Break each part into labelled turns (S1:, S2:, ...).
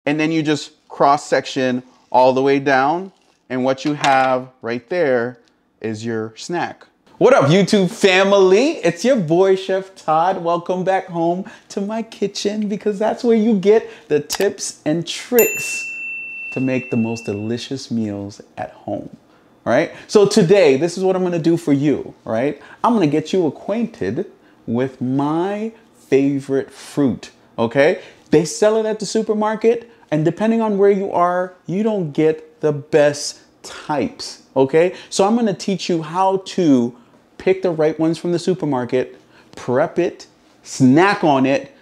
S1: and then you just cross section all the way down. And what you have right there is your snack. What up, YouTube family? It's your boy, Chef Todd. Welcome back home to my kitchen, because that's where you get the tips and tricks to make the most delicious meals at home. All right? So today, this is what I'm gonna do for you, right? I'm gonna get you acquainted with my favorite fruit, okay? They sell it at the supermarket, and depending on where you are, you don't get the best types, okay? So I'm gonna teach you how to pick the right ones from the supermarket, prep it, snack on it,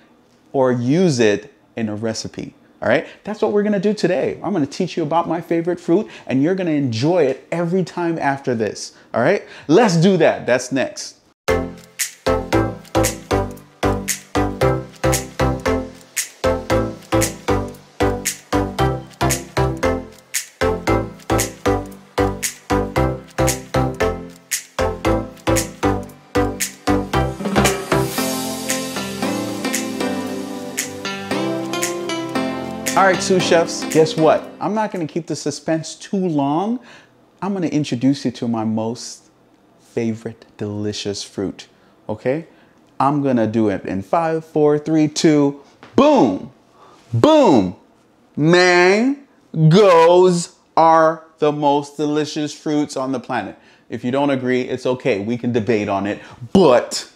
S1: or use it in a recipe. All right, that's what we're gonna do today. I'm gonna teach you about my favorite fruit, and you're gonna enjoy it every time after this. All right, let's do that. That's next. All right, sous chefs, guess what? I'm not gonna keep the suspense too long. I'm gonna introduce you to my most favorite delicious fruit, okay? I'm gonna do it in 5, 4, 3, 2, boom, boom. Mangoes are the most delicious fruits on the planet. If you don't agree, it's okay, we can debate on it, but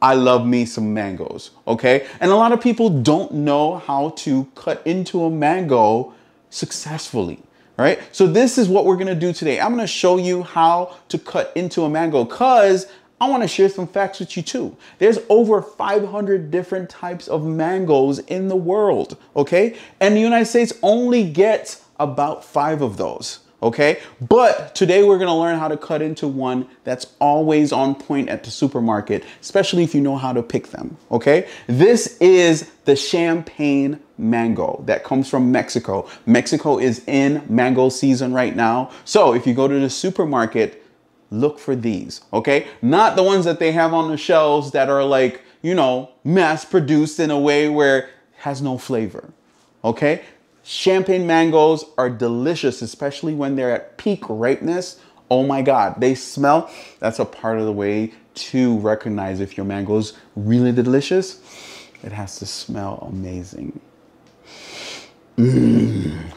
S1: I love me some mangoes, okay? And a lot of people don't know how to cut into a mango successfully, right? So this is what we're gonna do today. I'm gonna show you how to cut into a mango, because I wanna share some facts with you too. There's over 500 different types of mangoes in the world, okay? And the United States only gets about 5 of those. Okay, but today we're gonna learn how to cut into one that's always on point at the supermarket, especially if you know how to pick them, okay? This is the champagne mango that comes from Mexico. Mexico is in mango season right now. So if you go to the supermarket, look for these, okay? Not the ones that they have on the shelves that are like, you know, mass produced in a way where it has no flavor, okay? Champagne mangoes are delicious, especially when they're at peak ripeness. Oh my God, they smell. That's a part of the way to recognize if your mango is really delicious. It has to smell amazing. All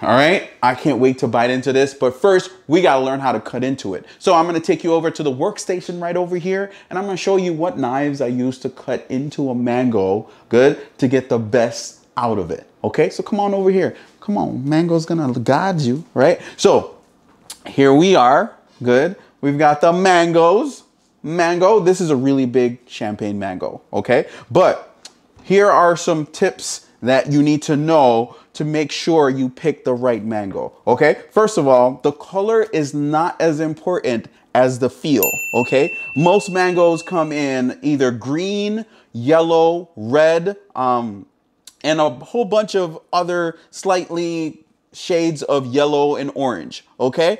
S1: right, I can't wait to bite into this, but first we gotta learn how to cut into it. So I'm gonna take you over to the workstation right over here, and I'm gonna show you what knives I use to cut into a mango, good, to get the best out of it. Okay, so come on over here. Come on, mango's gonna guide you, right? So here we are, good. We've got the mangoes. Mango, this is a really big champagne mango, okay? But here are some tips that you need to know to make sure you pick the right mango, okay? First of all, the color is not as important as the feel, okay? Most mangoes come in either green, yellow, red, and a whole bunch of other slightly shades of yellow and orange, okay?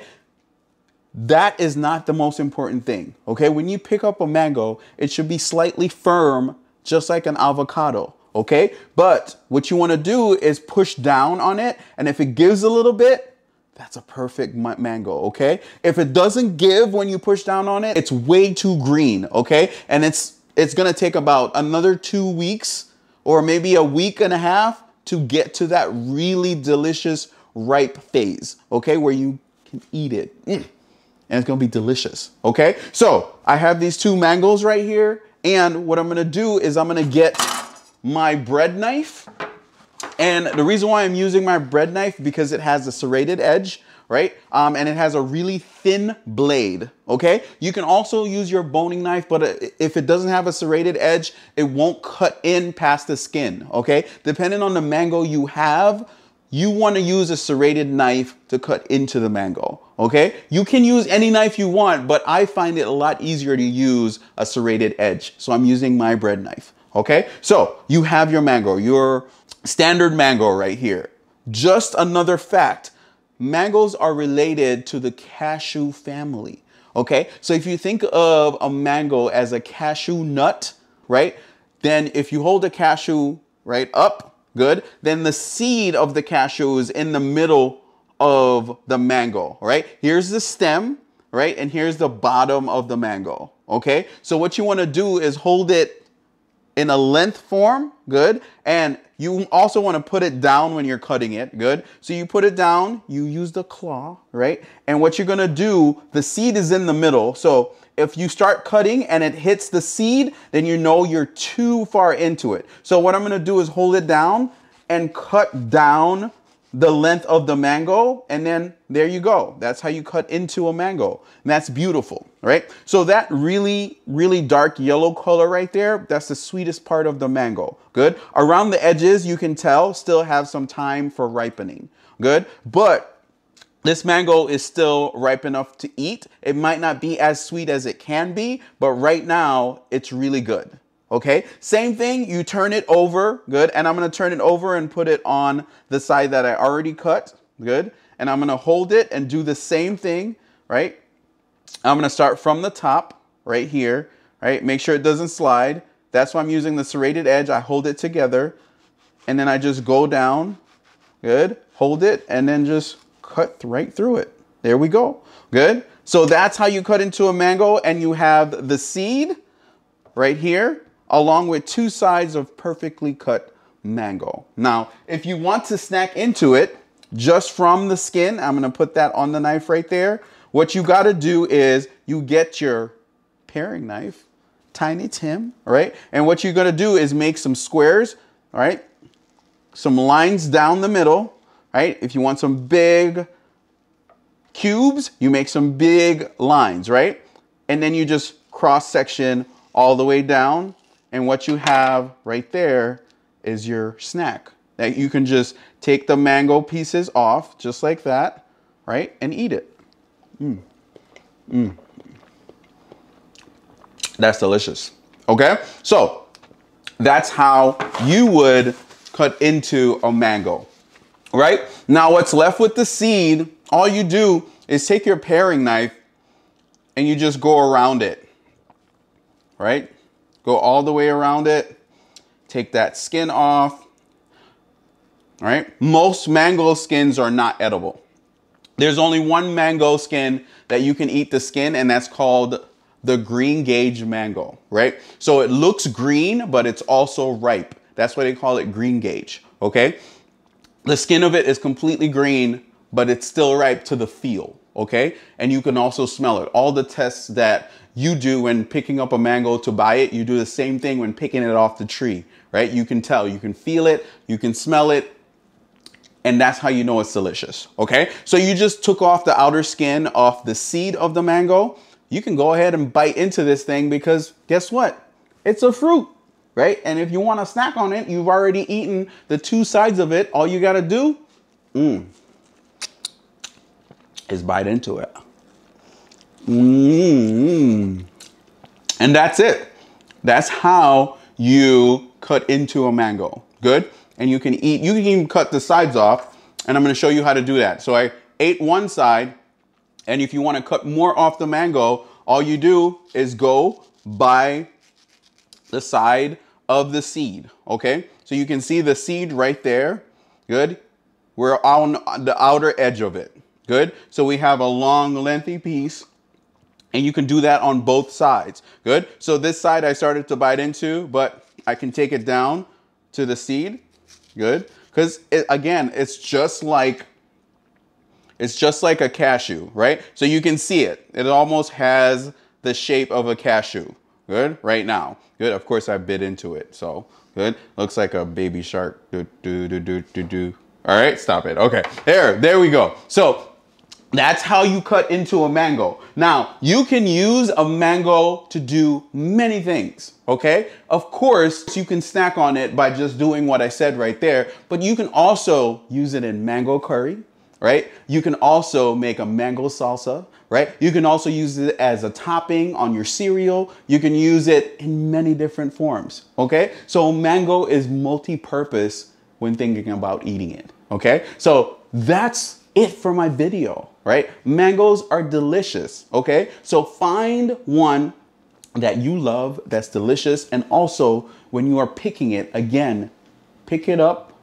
S1: That is not the most important thing, okay? When you pick up a mango, it should be slightly firm, just like an avocado, okay? But what you wanna do is push down on it, and if it gives a little bit, that's a perfect mango, okay? If it doesn't give when you push down on it, it's way too green, okay? And it's gonna take about another 2 weeks or maybe a week and a half to get to that really delicious ripe phase, okay, where you can eat it. And it's gonna be delicious, okay? So I have these 2 mangoes right here, and what I'm gonna do is I'm gonna get my bread knife. And the reason why I'm using my bread knife, because it has a serrated edge, right? And it has a really thin blade, okay? You can also use your boning knife, but if it doesn't have a serrated edge, it won't cut in past the skin, okay? Depending on the mango you have, you wanna use a serrated knife to cut into the mango, okay? You can use any knife you want, but I find it a lot easier to use a serrated edge. So I'm using my bread knife, okay? So you have your mango, your standard mango right here. Just another fact, mangoes are related to the cashew family, okay? So if you think of a mango as a cashew nut, right? Then if you hold a cashew right up, good, then the seed of the cashew is in the middle of the mango, right? Here's the stem, right? And here's the bottom of the mango, okay? So what you want to do is hold it in a length form, good? And you also want to put it down when you're cutting it, good? So you put it down, you use the claw, right? And what you're going to do, the seed is in the middle. So if you start cutting and it hits the seed, then you know you're too far into it. So what I'm going to do is hold it down and cut down the length of the mango, and then there you go. That's how you cut into a mango. And that's beautiful, right? So that really, really dark yellow color right there, that's the sweetest part of the mango. Good. Around the edges, you can tell, still have some time for ripening. Good. But this mango is still ripe enough to eat. It might not be as sweet as it can be, but right now it's really good. Okay, same thing, you turn it over, good, and I'm gonna turn it over and put it on the side that I already cut, good, and I'm gonna hold it and do the same thing, right? I'm gonna start from the top, right here, right? Make sure it doesn't slide. That's why I'm using the serrated edge. I hold it together, and then I just go down, good, hold it, and then just cut right through it. There we go, good. So that's how you cut into a mango, and you have the seed right here, along with two sides of perfectly cut mango. Now, if you want to snack into it just from the skin, I'm gonna put that on the knife right there. What you gotta do is you get your paring knife, Tiny Tim, right? And what you're gonna do is make some squares, all right? Some lines down the middle, right? If you want some big cubes, you make some big lines, right? And then you just cross section all the way down. And what you have right there is your snack. That you can just take the mango pieces off just like that, right? And eat it. That's delicious. Okay? So that's how you would cut into a mango, right? Now what's left with the seed, all you do is take your paring knife and you just go around it, right? Go all the way around it. Take that skin off. All right. Most mango skins are not edible. There's only one mango skin that you can eat the skin, and that's called the green gauge mango, right? So it looks green, but it's also ripe. That's why they call it green gauge, okay? The skin of it is completely green, but it's still ripe to the feel, okay? And you can also smell it. All the tests that you do when picking up a mango to buy it, you do the same thing when picking it off the tree, right? You can tell, you can feel it, you can smell it, and that's how you know it's delicious, okay? So you just took off the outer skin off the seed of the mango. You can go ahead and bite into this thing because guess what? It's a fruit, right? And if you want to snack on it, you've already eaten the two sides of it. All you got to do is bite into it. And that's it. That's how you cut into a mango. Good. And you can even cut the sides off, and I'm going to show you how to do that. So I ate one side, and if you want to cut more off the mango, all you do is go by the side of the seed. Okay. So you can see the seed right there. Good. We're on the outer edge of it. Good. So we have a long, lengthy piece. And you can do that on both sides. Good. So this side I started to bite into, but I can take it down to the seed. Good. Because again, it's just like a cashew, right? So you can see it. It almost has the shape of a cashew. Good. Right now. Good. Of course I bit into it. So good. Looks like a baby shark. Do, do, do, do, do, do. All right. Stop it. Okay. There we go. So that's how you cut into a mango. Now, you can use a mango to do many things, okay? Of course, you can snack on it by just doing what I said right there, but you can also use it in mango curry, right? You can also make a mango salsa, right? You can also use it as a topping on your cereal. You can use it in many different forms, okay? So mango is multi-purpose when thinking about eating it, okay? So that's it for my video, right? Mangoes are delicious, okay? So find one that you love that's delicious, and also when you are picking it, again, pick it up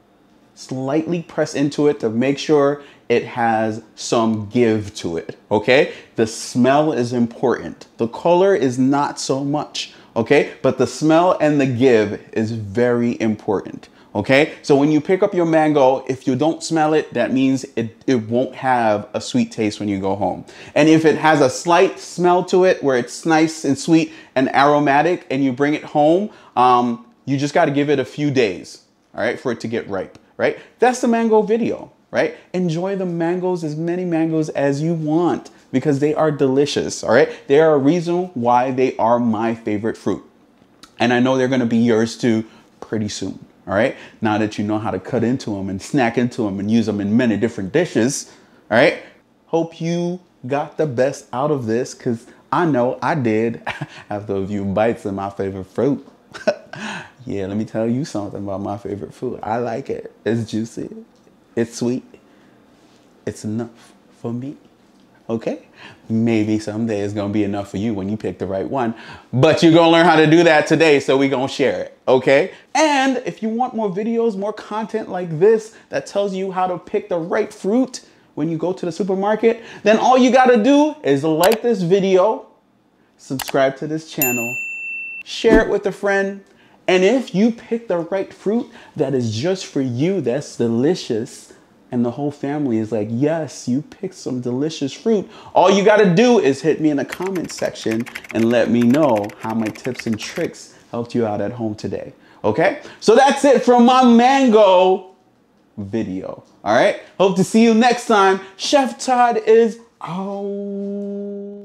S1: slightly press into it to make sure it has some give to it, okay? The smell is important. The color is not so much, okay? But the smell and the give is very important, okay? So when you pick up your mango, if you don't smell it, that means it won't have a sweet taste when you go home. And if it has a slight smell to it where it's nice and sweet and aromatic and you bring it home, you just gotta give it a few days, all right, for it to get ripe, right? That's the mango video. Right? Enjoy the mangoes, as many mangoes as you want, because they are delicious. All right. They are a reason why they are my favorite fruit. And I know they're going to be yours too pretty soon. All right. Now that you know how to cut into them and snack into them and use them in many different dishes. All right. Hope you got the best out of this, because I know I did after a few bites of my favorite fruit. Yeah, let me tell you something about my favorite fruit. I like it. It's juicy. It's sweet. It's enough for me. Okay? Maybe someday it's going to be enough for you when you pick the right one. But you're going to learn how to do that today, so we're going to share it. Okay? And if you want more videos, more content like this that tells you how to pick the right fruit when you go to the supermarket, then all you got to do is like this video, subscribe to this channel, share it with a friend. And if you pick the right fruit that is just for you, that's delicious, and the whole family is like, yes, you picked some delicious fruit, all you got to do is hit me in the comment section and let me know how my tips and tricks helped you out at home today. Okay? So that's it from my mango video. All right? Hope to see you next time. Chef Todd is out.